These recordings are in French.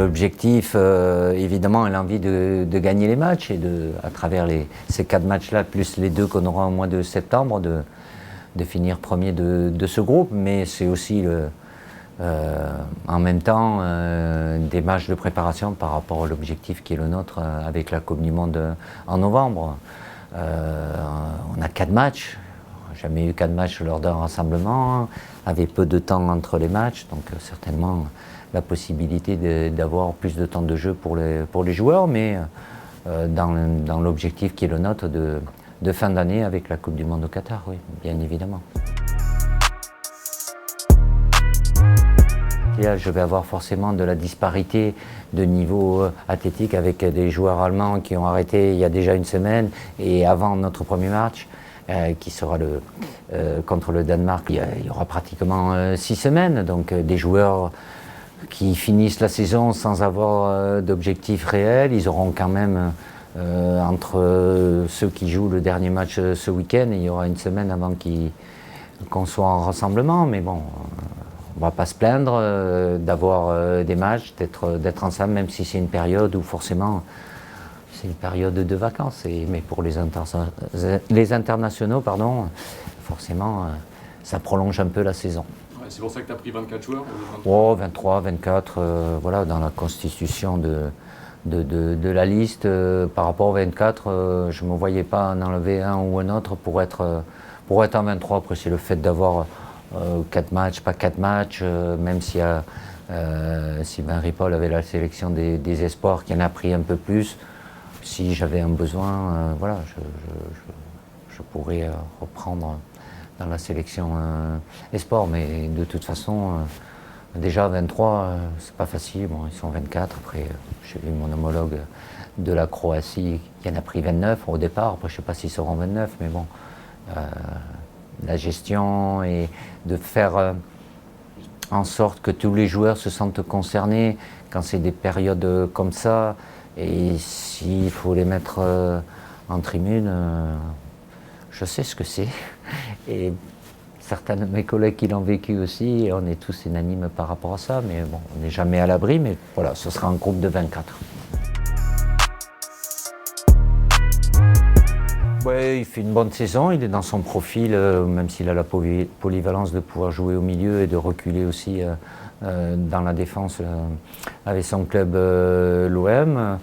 l'objectif, évidemment, est l'envie de gagner les matchs et à travers ces 4 matchs-là, plus les 2 qu'on aura au mois de septembre, de finir premier de ce groupe. Mais c'est aussi en même temps des matchs de préparation par rapport à l'objectif qui est le nôtre avec la Coupe du Monde en novembre. On a 4 matchs. Jamais eu 4 matchs lors d'un rassemblement, avec peu de temps entre les matchs, donc certainement la possibilité d'avoir plus de temps de jeu pour les joueurs, mais dans l'objectif qui est le nôtre de fin d'année avec la Coupe du Monde au Qatar, oui, bien évidemment. Et là, je vais avoir forcément de la disparité de niveau athlétique avec des joueurs allemands qui ont arrêté il y a déjà une semaine et avant notre premier match. Qui sera contre le Danemark, il y aura pratiquement 6 semaines, donc des joueurs qui finissent la saison sans avoir d'objectif réel, ils auront quand même, entre ceux qui jouent le dernier match ce week-end, il y aura une semaine avant qu'on soit en rassemblement, mais bon, on ne va pas se plaindre d'avoir des matchs, d'être ensemble, même si c'est une période où forcément c'est une période de vacances, mais pour les internationaux, forcément, ça prolonge un peu la saison. Ouais, c'est pour ça que tu as pris 24 joueurs 23, 24, voilà, dans la constitution de la liste. Par rapport aux 24, je ne me voyais pas en enlever un ou un autre pour être en 23. Après, c'est le fait d'avoir 4 matchs, pas 4 matchs, même si Sylvain Ripoll avait la sélection des espoirs, qui en a pris un peu plus. Si j'avais un besoin, voilà, je pourrais reprendre dans la sélection espoir, mais de toute façon, déjà 23, c'est pas facile. Bon, ils sont 24. Après, j'ai vu mon homologue de la Croatie qui en a pris 29 au départ. Après, je sais pas s'ils seront 29, mais bon, la gestion et de faire en sorte que tous les joueurs se sentent concernés quand c'est des périodes comme ça. Et s'il faut les mettre en tribune, je sais ce que c'est. Et certains de mes collègues qui l'ont vécu aussi, et on est tous unanimes par rapport à ça. Mais bon, on n'est jamais à l'abri, mais voilà, ce sera un groupe de 24. Ouais, il fait une bonne saison, il est dans son profil, même s'il a la polyvalence de pouvoir jouer au milieu et de reculer aussi dans la défense avec son club l'OM.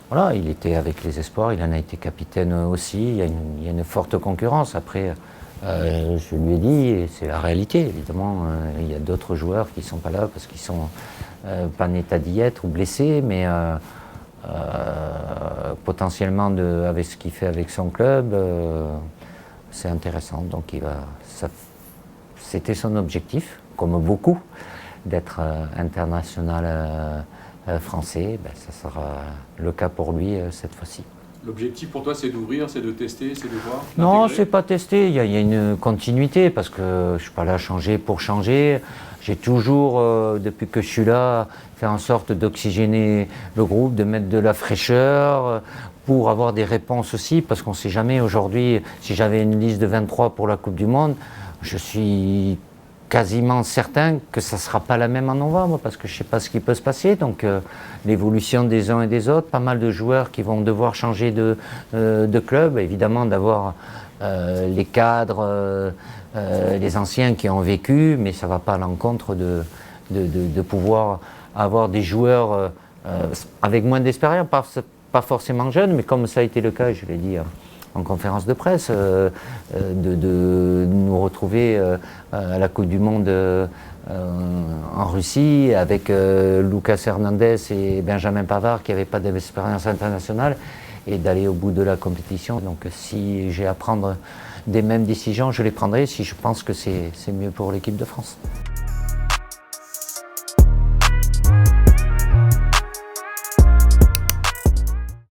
Voilà, il était avec les espoirs, il en a été capitaine aussi, il y a une forte concurrence. Après, je lui ai dit, et c'est la réalité, évidemment, il y a d'autres joueurs qui ne sont pas là parce qu'ils ne sont pas en état d'y être ou blessés, mais potentiellement avec ce qu'il fait avec son club, c'est intéressant. Donc c'était son objectif, comme beaucoup, d'être international français. Ça sera le cas pour lui cette fois-ci. L'objectif pour toi, c'est d'ouvrir, c'est de tester, c'est de voir? Non, c'est pas tester, il y a une continuité parce que je ne suis pas là à changer pour changer. J'ai toujours, depuis que je suis là, fait en sorte d'oxygéner le groupe, de mettre de la fraîcheur pour avoir des réponses aussi, parce qu'on ne sait jamais aujourd'hui, si j'avais une liste de 23 pour la Coupe du Monde, je suis quasiment certain que ça ne sera pas la même en novembre, parce que je ne sais pas ce qui peut se passer. Donc l'évolution des uns et des autres, pas mal de joueurs qui vont devoir changer de club, évidemment d'avoir les cadres, les anciens qui ont vécu, mais ça ne va pas à l'encontre de pouvoir avoir des joueurs avec moins d'expérience, pas forcément jeunes, mais comme ça a été le cas, je l'ai dit en conférence de presse, de nous retrouver à la Coupe du Monde en Russie avec Lucas Hernandez et Benjamin Pavard qui n'avaient pas d'expérience internationale et d'aller au bout de la compétition. Donc si j'ai à prendre des mêmes décisions, je les prendrai si je pense que c'est mieux pour l'équipe de France.